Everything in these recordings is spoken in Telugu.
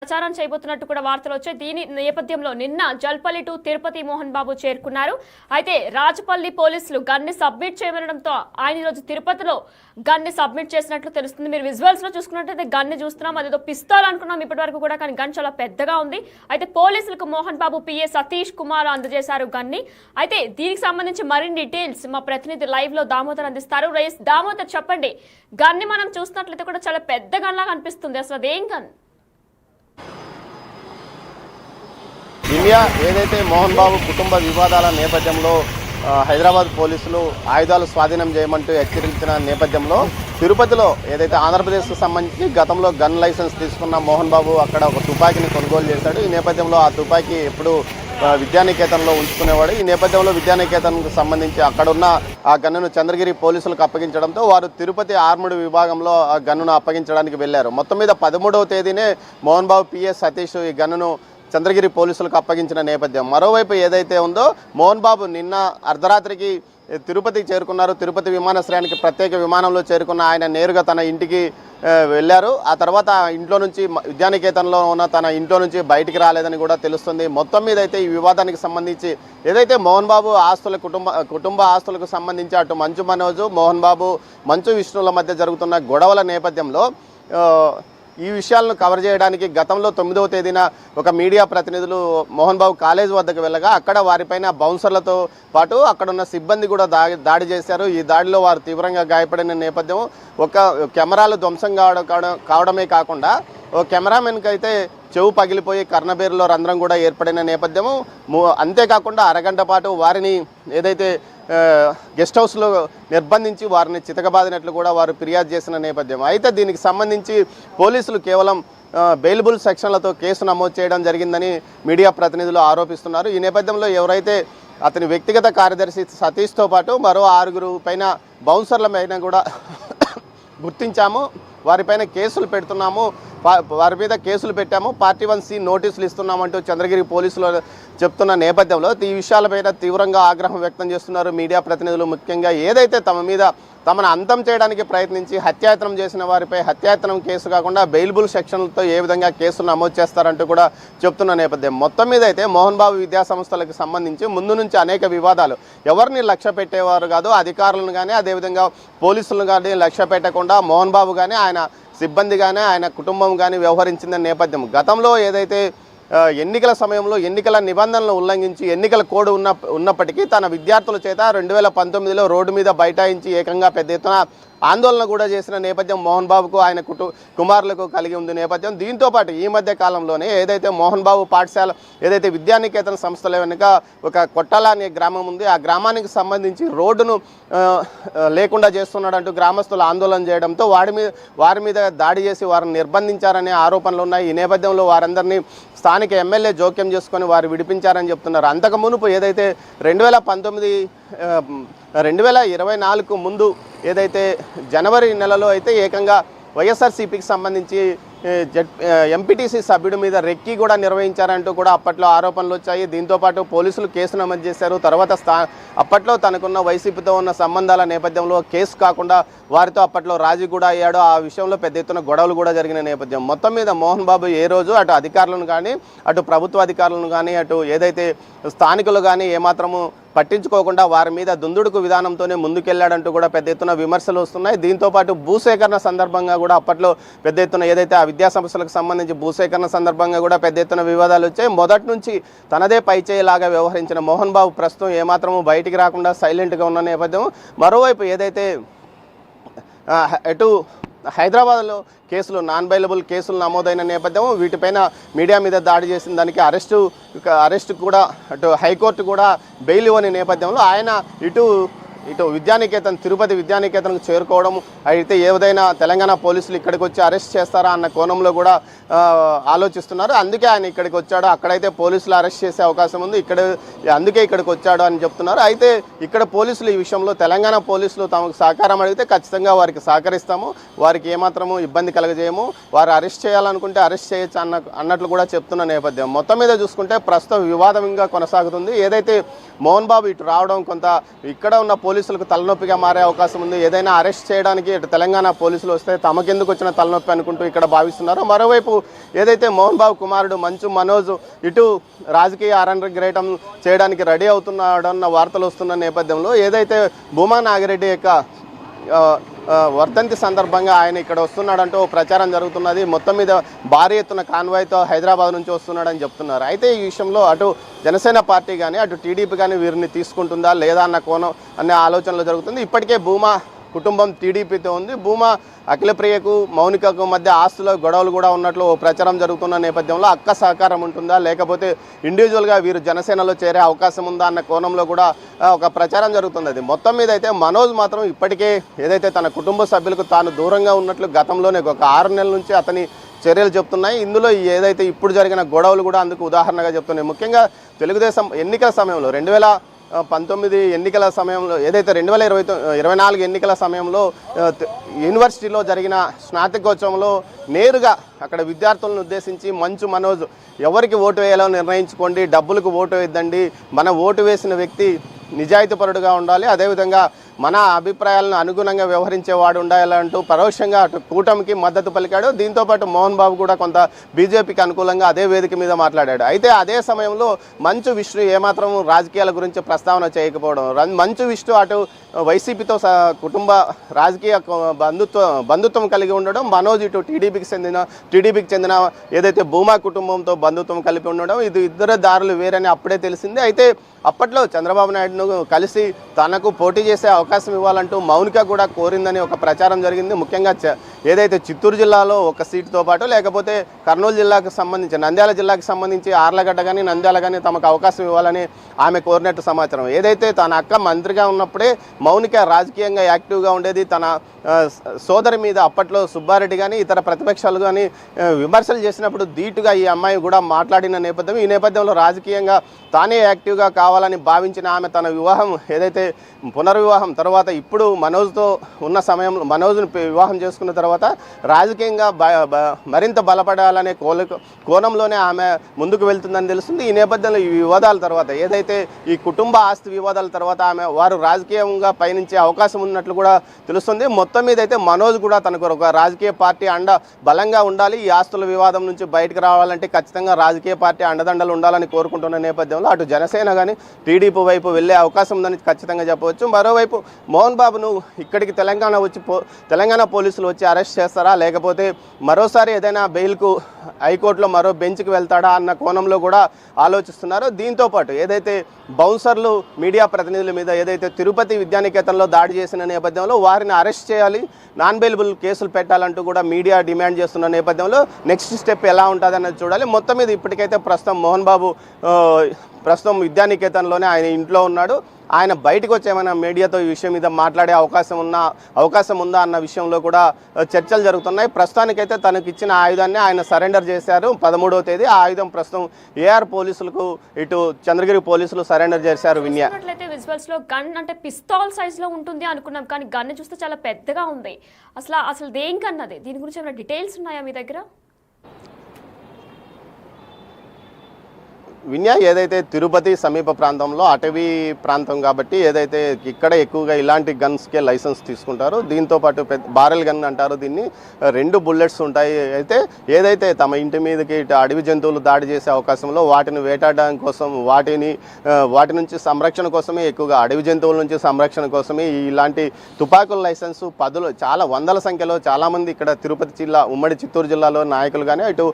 ప్రచారం చేయబోతున్నట్టు కూడా వార్తలు వచ్చాయి. దీని నేపథ్యంలో నిన్న జల్పల్లి టు తిరుపతి మోహన్ బాబు చేరుకున్నారు. అయితే రాజపల్లి పోలీసులు గన్ని సబ్మిట్ చేయమనడంతో ఆయన ఈరోజు తిరుపతిలో గన్ని సబ్మిట్ చేసినట్లు తెలుస్తుంది. మీరు విజువల్స్ లో చూసుకున్నట్టయితే గన్ని చూస్తున్నాం, అదేదో పిస్తోల్ అనుకున్నాం ఇప్పటి వరకు కూడా, కానీ గన్ చాలా పెద్దగా ఉంది. అయితే పోలీసులకు మోహన్ బాబు పిఏ సతీష్ కుమార్ అందజేశారు గన్ని. అయితే దీనికి సంబంధించి మరిన్ని డీటెయిల్స్ మా ప్రతినిధి లైవ్ లో దామోదర్ అందిస్తారు. దామోదర్, చెప్పండి, గన్ని మనం చూసినట్లయితే కూడా చాలా పెద్ద గన్ లాగా అనిపిస్తుంది. అసలు అదేం గన్? ఇండియా ఏదైతే మోహన్ బాబు కుటుంబ వివాదాల నేపథ్యంలో హైదరాబాద్ పోలీసులు ఆయుధాలు స్వాధీనం చేయమంటూ హెచ్చరించిన నేపథ్యంలో తిరుపతిలో ఏదైతే ఆంధ్రప్రదేశ్కు సంబంధించి గతంలో గన్ లైసెన్స్ తీసుకున్న మోహన్ బాబు అక్కడ ఒక తుపాకీని కొనుగోలు చేశాడు. ఈ నేపథ్యంలో ఆ తుపాకీ ఎప్పుడు విద్యానికేతన్లో ఉంచుకునేవాడు. ఈ నేపథ్యంలో విద్యానికేతన్కు సంబంధించి అక్కడున్న ఆ గన్నును చంద్రగిరి పోలీసులకు అప్పగించడంతో వారు తిరుపతి ఆర్ముడ్ విభాగంలో ఆ గన్నును అప్పగించడానికి వెళ్లారు. మొత్తం మీద 13వ తేదీనే మోహన్ బాబు పిఏ సతీష్ ఈ గన్నును చంద్రగిరి పోలీసులకు అప్పగించిన నేపథ్యం. మరోవైపు ఏదైతే ఉందో మోహన్ బాబు నిన్న అర్ధరాత్రికి తిరుపతికి చేరుకున్నారు. తిరుపతి విమానాశ్రయానికి ప్రత్యేక విమానంలో చేరుకున్న ఆయన నేరుగా తన ఇంటికి వెళ్ళారు. ఆ తర్వాత ఇంట్లో నుంచి విద్యానికేతన్లో ఉన్న తన ఇంట్లో నుంచి బయటికి రాలేదని కూడా తెలుస్తుంది. మొత్తం మీద అయితే ఈ వివాదానికి సంబంధించి ఏదైతే మోహన్ బాబు ఆస్తుల కుటుంబ ఆస్తులకు సంబంధించి అటు మంచు మనోజు, మోహన్ బాబు, మంచు విష్ణుల మధ్య జరుగుతున్న గొడవల నేపథ్యంలో ఈ విషయాలను కవర్ చేయడానికి గతంలో 9వ తేదీన ఒక మీడియా ప్రతినిధులు మోహన్ బాబు కాలేజ్ వద్దకు వెళ్ళగా అక్కడ వారిపైన బౌన్సర్లతో పాటు అక్కడున్న సిబ్బంది కూడా దాడి చేశారు. ఈ దాడిలో వారు తీవ్రంగా గాయపడిన నేపథ్యం. ఒక కెమెరాలు ధ్వంసం కావడమే కాకుండా ఓ కెమెరామెన్కి అయితే చెవు పగిలిపోయి కర్ణబేరులో రంధ్రం కూడా ఏర్పడిన నేపథ్యము. అంతేకాకుండా అరగంట పాటు వారిని ఏదైతే గెస్ట్ హౌస్లో నిర్బంధించి వారిని చితకబాదినట్లు కూడా వారు ఫిర్యాదు చేసిన నేపథ్యం. అయితే దీనికి సంబంధించి పోలీసులు కేవలం బెయిలబుల్ సెక్షన్లతో కేసు నమోదు చేయడం జరిగిందని మీడియా ప్రతినిధులు ఆరోపిస్తున్నారు. ఈ నేపథ్యంలో ఎవరైతే అతని వ్యక్తిగత కార్యదర్శి సతీష్తో పాటు మరో 6 పైన బౌన్సర్ల పైన కూడా గుర్తించాము, వారిపైన కేసులు పెడుతున్నాము, వారి మీద కేసులు పెట్టాము, పార్టీ 1C నోటీసులు ఇస్తున్నామంటూ చంద్రగిరి పోలీసులు చెప్తున్న నేపథ్యంలో ఈ విషయాలపైన తీవ్రంగా ఆగ్రహం వ్యక్తం చేస్తున్నారు మీడియా ప్రతినిధులు. ముఖ్యంగా ఏదైతే తమను అంతం చేయడానికి ప్రయత్నించి హత్యాయత్నం చేసిన వారిపై హత్యాయత్నం కేసు కాకుండా బెయిలబుల్ సెక్షన్లతో ఏ విధంగా కేసులు నమోదు చేస్తారంటూ కూడా చెప్తున్న నేపథ్యం. మొత్తం మీద అయితే మోహన్ బాబు విద్యా సంస్థలకు సంబంధించి ముందు నుంచి అనేక వివాదాలు, ఎవరిని లక్ష్య పెట్టేవారు కాదు, అధికారులను కానీ అదేవిధంగా పోలీసులను కానీ లక్ష్య పెట్టకుండా మోహన్ బాబు కానీ ఆయన సిబ్బంది కానీ ఆయన కుటుంబం కానీ వ్యవహరించిన నేపథ్యం. గతంలో ఏదైతే ఎన్నికల సమయంలో ఎన్నికల నిబంధనలను ఉల్లంఘించి ఎన్నికల కోడ్ ఉన్నప్పటికీ తన విద్యార్థుల చేత 2019లో రోడ్డు మీద బైఠాయించి ఏకంగా పెద్ద ఎత్తున ఆందోళన కూడా చేసిన నేపథ్యం మోహన్ బాబుకు ఆయన కుమారులకు కలిగి ఉంది నేపథ్యం. దీంతోపాటు ఈ మధ్య కాలంలోనే ఏదైతే మోహన్ బాబు పాఠశాల ఏదైతే విద్యానికేతన సంస్థల వెనుక ఒక కొట్టాల అనే గ్రామం ఉంది, ఆ గ్రామానికి సంబంధించి రోడ్డును లేకుండా చేస్తున్నాడంటూ గ్రామస్తులు ఆందోళన చేయడంతో వారి మీద దాడి చేసి వారిని నిర్బంధించారనే ఆరోపణలు ఉన్నాయి. ఈ నేపథ్యంలో వారందరినీ స్థానిక ఎమ్మెల్యే జోక్యం చేసుకొని వారు విడిపించారని చెప్తున్నారు. అంతకు మునుపు ఏదైతే 2024 ముందు ఏదైతే జనవరి నెలలో అయితే ఏకంగా వైఎస్ఆర్సీపీకి సంబంధించి ఎంపీటీసీ సభ్యుడి మీద రెక్కి కూడా నిర్వహించారంటూ కూడా అప్పట్లో ఆరోపణలు వచ్చాయి. దీంతోపాటు పోలీసులు కేసు నమోదు చేశారు. తర్వాత అప్పట్లో తనకున్న వైసీపీతో ఉన్న సంబంధాల నేపథ్యంలో కేసు కాకుండా వారితో అప్పట్లో రాజీ కూడా అయ్యాడు. ఆ విషయంలో పెద్ద ఎత్తున గొడవలు కూడా జరిగిన నేపథ్యం. మొత్తం మీద మోహన్ బాబు ఏ రోజు అటు అధికారులను కానీ అటు ప్రభుత్వ అధికారులను కానీ అటు ఏదైతే స్థానికులు కానీ ఏమాత్రము పట్టించుకోకుండా వారి మీద దుందుడుకు విధానంతోనే ముందుకెళ్లాడంటూ కూడా పెద్ద ఎత్తున విమర్శలు వస్తున్నాయి. దీంతోపాటు భూసేకరణ సందర్భంగా కూడా అప్పట్లో పెద్ద ఎత్తున ఏదైతే ఆ విద్యా సంస్థలకు సంబంధించి భూసేకరణ సందర్భంగా కూడా పెద్ద ఎత్తున వివాదాలు వచ్చాయి. మొదటి నుంచి తనదే పైచేయిలాగా వ్యవహరించిన మోహన్ బాబు ప్రస్తుతం ఏమాత్రము బయటికి రాకుండా సైలెంట్గా ఉన్న నేపథ్యం. మరోవైపు ఏదైతే ఎటు హైదరాబాద్లో కేసులు నాన్ బెయిలబుల్ కేసులు నమోదైన నేపథ్యం, వీటిపైన మీడియా మీద దాడి చేసిన దానికి అరెస్టు కూడా అటు హైకోర్టు కూడా బెయిల్ ఇవ్వని నేపథ్యంలో ఆయన ఇటు తిరుపతి విద్యానికేతన్కు చేరుకోవడం, అయితే ఏదైనా తెలంగాణ పోలీసులు ఇక్కడికి వచ్చి అరెస్ట్ చేస్తారా అన్న కోణంలో కూడా ఆలోచిస్తున్నారు. అందుకే ఆయన ఇక్కడికి వచ్చాడు, అక్కడైతే పోలీసులు అరెస్ట్ చేసే అవకాశం ఉంది, అందుకే ఇక్కడికి వచ్చాడు అని చెప్తున్నారు. అయితే ఇక్కడ పోలీసులు ఈ విషయంలో తెలంగాణ పోలీసులు తమకు సహకారం అడిగితే ఖచ్చితంగా వారికి సహకరిస్తాము, వారికి ఏమాత్రము ఇబ్బంది కలగజేయము, వారు అరెస్ట్ చేయాలనుకుంటే అరెస్ట్ చేయొచ్చు అన్నట్లు కూడా చెప్తున్న నేపథ్యం. మొత్తం మీద చూసుకుంటే ప్రస్తుతం వివాదంగా కొనసాగుతుంది. ఏదైతే మోహన్ బాబు ఇటు రావడం, కొంత ఇక్కడ ఉన్న పోలీసు పోలీసులకు తలనొప్పిగా మారే అవకాశం ఉంది. ఏదైనా అరెస్ట్ చేయడానికి ఇటు తెలంగాణ పోలీసులు వస్తే తమకెందుకు వచ్చిన తలనొప్పి అనుకుంటూ ఇక్కడ భావిస్తున్నారు. మరోవైపు ఏదైతే మోహన్ బాబు కుమారుడు మంచు మనోజ్ ఇటు రాజకీయ అరంగేట్రం చేయడానికి రెడీ అవుతున్నాడన్న వార్తలు వస్తున్న నేపథ్యంలో ఏదైతే భూమా నాగిరెడ్డి యొక్క వర్ధంతి సందర్భంగా ఆయన ఇక్కడ వస్తున్నాడంటూ ప్రచారం జరుగుతున్నది. మొత్తం మీద భారీ ఎత్తున కాన్వాయ్తో హైదరాబాద్ నుంచి వస్తున్నాడని చెప్తున్నారు. అయితే ఈ విషయంలో అటు జనసేన పార్టీ కానీ అటు టీడీపీ కానీ వీరిని తీసుకుంటుందా లేదా అన్న కోణం అనే ఆలోచనలు జరుగుతుంది. ఇప్పటికే భూమా కుటుంబం టీడీపీతో ఉంది. భూమా అఖిలప్రియకు మౌనికకు మధ్య ఆస్తుల గొడవలు కూడా ఉన్నట్లు ప్రచారం జరుగుతున్న నేపథ్యంలో అక్క సహకారం ఉంటుందా లేకపోతే ఇండివిజువల్గా వీరు జనసేనలో చేరే అవకాశం ఉందా అన్న కోణంలో కూడా ఒక ప్రచారం జరుగుతుంది. అది మొత్తం మీద అయితే మనోజ్ మాత్రం ఇప్పటికే ఏదైతే తన కుటుంబ సభ్యులకు తాను దూరంగా ఉన్నట్లు గతంలోనే ఒక 6 నెలల నుంచి అతని చర్యలు చెప్తున్నాయి. ఇందులో ఏదైతే ఇప్పుడు జరిగిన గొడవలు కూడా అందుకు ఉదాహరణగా చెప్తున్నాయి. ముఖ్యంగా తెలుగుదేశం ఎన్నికల సమయంలో 2019 ఎన్నికల సమయంలో ఏదైతే 2024 ఎన్నికల సమయంలో యూనివర్సిటీలో జరిగిన స్నాతకోత్సవంలో నేరుగా అక్కడ విద్యార్థులను ఉద్దేశించి మంచు మనోజ్ ఎవరికి ఓటు వేయాలో నిర్ణయించుకోండి, డబ్బులకు ఓటు వేద్దండి, మన ఓటు వేసిన వ్యక్తి నిజాయితీపరుడుగా ఉండాలి, అదేవిధంగా మన అభిప్రాయాలను అనుగుణంగా వ్యవహరించేవాడు ఉండాలంటూ పరోక్షంగా అటు కూటమికి మద్దతు పలికాడు. దీంతోపాటు మోహన్ బాబు కూడా కొంత బీజేపీకి అనుకూలంగా అదే వేదిక మీద మాట్లాడాడు. అయితే అదే సమయంలో మంచు విష్ణు ఏమాత్రం రాజకీయాల గురించి ప్రస్తావన చేయకపోవడం, మంచు విష్ణు అటు వైసీపీతో కుటుంబ రాజకీయ బంధుత్వం కలిగి ఉండడం, మనోజ్ ఇటు టీడీపీకి చెందిన ఏదైతే భూమా కుటుంబంతో బంధుత్వం కలిపి ఉండడం, ఇది ఇద్దరు దారులు వేరని అప్పుడే తెలిసింది. అయితే అప్పట్లో చంద్రబాబు నాయుడును కలిసి తనకు పోటీ చేసే అవకాశం ఇవ్వాలంటూ మౌనిక కూడా కోరిందని ఒక ప్రచారం జరిగింది. ముఖ్యంగా ఏదైతే చిత్తూరు జిల్లాలో ఒక సీటుతో పాటు లేకపోతే కర్నూలు జిల్లాకు సంబంధించి నంద్యాల జిల్లాకు సంబంధించి ఆర్లగడ్డ కానీ నంద్యాల కానీ తమకు అవకాశం ఇవ్వాలని ఆమె కోరినట్టు సమాచారం. ఏదైతే తన అక్క మంత్రిగా ఉన్నప్పుడే మౌనిక రాజకీయంగా యాక్టివ్గా ఉండేది. తన సోదరి మీద అప్పట్లో సుబ్బారెడ్డి కానీ ఇతర ప్రతిపక్షాలు కానీ విమర్శలు చేసినప్పుడు ధీటుగా ఈ అమ్మాయి కూడా మాట్లాడిన నేపథ్యం. ఈ నేపథ్యంలో రాజకీయంగా తానే యాక్టివ్గా కావాలని భావించిన ఆమె తన వివాహం ఏదైతే పునర్వివాహం తర్వాత ఇప్పుడు మనోజ్తో ఉన్న సమయంలో మనోజ్ను వివాహం చేసుకున్న తర్వాత రాజకీయంగా మరింత బలపడాలనే కోణంలోనే ఆమె ముందుకు వెళ్తుందని తెలుస్తుంది. ఈ నేపథ్యంలో ఈ వివాదాల తర్వాత ఏదైతే ఈ కుటుంబ ఆస్తి వివాదాల తర్వాత వారు రాజకీయంగా పయనించే అవకాశం ఉన్నట్లు కూడా తెలుస్తుంది. మొత్తం మీద అయితే మనోజ్ కూడా తనకు ఒక రాజకీయ పార్టీ అండ బలంగా ఉండాలి, ఈ ఆస్తుల వివాదం నుంచి బయటకు రావాలంటే ఖచ్చితంగా రాజకీయ పార్టీ అండదండలు ఉండాలని కోరుకుంటున్న నేపథ్యంలో అటు జనసేన కానీ టీడీపీ వైపు వెళ్ళే అవకాశం ఉందని ఖచ్చితంగా చెప్పవచ్చు. మరోవైపు మోహన్ బాబును ఇక్కడికి తెలంగాణ పోలీసులు వచ్చి అరెస్ట్ చేస్తారా లేకపోతే మరోసారి ఏదైనా బెయిల్కు హైకోర్టులో మరో బెంచ్కి వెళ్తాడా అన్న కోణంలో కూడా ఆలోచిస్తున్నారు. దీంతోపాటు ఏదైతే బౌన్సర్లు మీడియా ప్రతినిధుల మీద ఏదైతే తిరుపతి విద్యానికేతన్లో దాడి చేసిన నేపథ్యంలో వారిని అరెస్ట్ చేయాలి, నాన్ బెయిలబుల్ కేసులు పెట్టాలంటూ కూడా మీడియా డిమాండ్ చేస్తున్న నేపథ్యంలో నెక్స్ట్ స్టెప్ ఎలా ఉంటుందన్నది చూడాలి. మొత్తం మీద ఇప్పటికైతే ప్రస్తుతం మోహన్ బాబు ప్రస్తుతం విద్యానికేతన్లోనే ఆయన ఇంట్లో ఉన్నాడు. ఆయన బయటకు వచ్చి ఏమైనా మీడియాతో ఈ విషయం మీద మాట్లాడే అవకాశం ఉందా అన్న విషయంలో కూడా చర్చలు జరుగుతున్నాయి. ప్రస్తుతానికైతే తనకు ఇచ్చిన ఆయుధాన్ని ఆయన సరెండర్ చేశారు 13వ తేదీ. ఆ ఆయుధం ప్రస్తుతం ఏఆర్ పోలీసులకు ఇటు చంద్రగిరి పోలీసులు సరెండర్ చేశారు. విజువల్స్ లో గన్ అంటే పిస్తోల్ సైజ్ లో ఉంటుంది అనుకున్నాం, కానీ గన్ చూస్తే చాలా పెద్దగా ఉంది. అసలు దేం గన్ అది? దీని గురించి ఏమైనా డీటెయిల్స్ ఉన్నాయా మీ దగ్గర? విన్యా ఏదైతే తిరుపతి సమీప ప్రాంతంలో అటవీ ప్రాంతం కాబట్టి ఏదైతే ఇక్కడ ఎక్కువగా ఇలాంటి గన్స్కే లైసెన్స్ తీసుకుంటారు. దీంతోపాటు బారెల్ గన్ అంటారు దీన్ని. 2 బుల్లెట్స్ ఉంటాయి. అయితే ఏదైతే తమ ఇంటి మీదకి అడవి జంతువులు దాడి చేసే అవకాశంలో వాటిని వేటాడడం కోసం వాటి నుంచి సంరక్షణ కోసమే ఎక్కువగా అడవి జంతువుల నుంచి సంరక్షణ కోసమే ఇలాంటి తుపాకుల లైసెన్సు చాలా వందల సంఖ్యలో చాలామంది ఇక్కడ తిరుపతి జిల్లా ఉమ్మడి చిత్తూరు జిల్లాలో నాయకులు కానీ ఇటు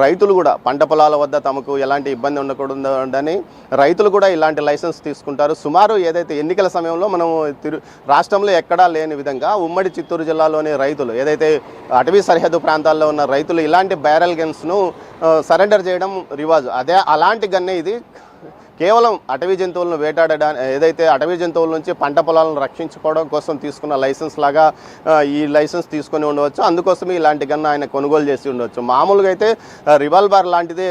రైతులు కూడా పంట పొలాల వద్ద తమకు ఎలాంటి ఇబ్బంది ఉండకూడదని రైతులు కూడా ఇలాంటి లైసెన్స్ తీసుకుంటారు. సుమారు ఏదైతే ఎన్నికల సమయంలో మనం రాష్ట్రంలో ఎక్కడా లేని విధంగా ఉమ్మడి చిత్తూరు జిల్లాలోని రైతులు ఏదైతే అటవీ సరిహద్దు ప్రాంతాల్లో ఉన్న రైతులు ఇలాంటి బ్యారెల్ గన్స్ను సరెండర్ చేయడం రివాజు. అలాంటి గన్నే ఇది. కేవలం అటవీ జంతువులను వేటాడడానికి ఏదైతే అటవీ జంతువుల నుంచి పంట పొలాలను రక్షించుకోవడం కోసం తీసుకున్న లైసెన్స్ లాగా ఈ లైసెన్స్ తీసుకొని ఉండవచ్చు. అందుకోసమే ఇలాంటి గన్ ఆయన కొనుగోలు చేసి ఉండవచ్చు. మామూలుగా అయితే రివాల్వర్ లాంటిదే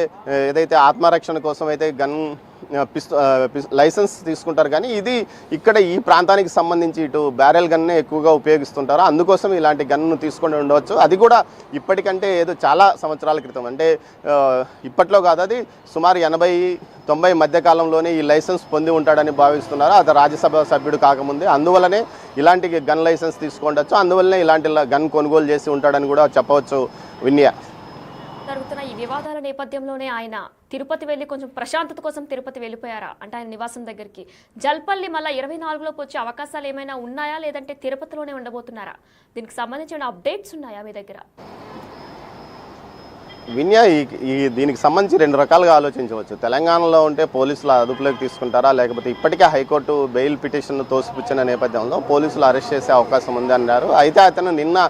ఏదైతే ఆత్మరక్షణ కోసం అయితే గన్ లైసెన్స్ తీసుకుంటారు, కానీ ఇది ఇక్కడ ఈ ప్రాంతానికి సంబంధించి ఇటు బ్యారెల్ గన్నే ఎక్కువగా ఉపయోగిస్తుంటారు. అందుకోసం ఇలాంటి గన్ను తీసుకొని ఉండవచ్చు. అది కూడా ఇప్పటికంటే ఏదో చాలా సంవత్సరాల క్రితం, అంటే ఇప్పట్లో కాదు, అది సుమారు 90 మధ్యకాలంలోనే ఈ లైసెన్స్ పొంది ఉంటాడని భావిస్తున్నారు. అతను రాజ్యసభ సభ్యుడు కాకముందే, అందువల్లనే ఇలాంటి గన్ లైసెన్స్ తీసుకుండొచ్చు, అందువల్లనే ఇలాంటి గన్ కొనుగోలు చేసి ఉంటాడని కూడా చెప్పవచ్చు. విన్య, జరుగుతున్న ఈ వివాదాల నేపథ్యంలోనే ఆయన తిరుపతి వెళ్ళి కొంచెం ప్రశాంతత కోసం తిరుపతి వెళ్ళిపోయారా అంటే ఆయన నివాసం దగ్గరికి. జల్పల్లి మళ్ళీ 24లోకి వచ్చే అవకాశాలు ఏమైనా ఉన్నాయా, లేదంటే తిరుపతిలోనే ఉండబోతున్నారా? దీనికి సంబంధించిన అప్డేట్స్ ఉన్నాయా మీ దగ్గర? విన్య, దీనికి సంబంధించి 2 రకాలుగా ఆలోచించవచ్చు. తెలంగాణలో ఉంటే పోలీసులు అదుపులోకి తీసుకుంటారా, లేకపోతే ఇప్పటికే హైకోర్టు బెయిల్ పిటిషన్ తోసిపుచ్చిన నేపథ్యంలో పోలీసులు అరెస్ట్ చేసే అవకాశం ఉంది అన్నారు. అయితే అతను నిన్న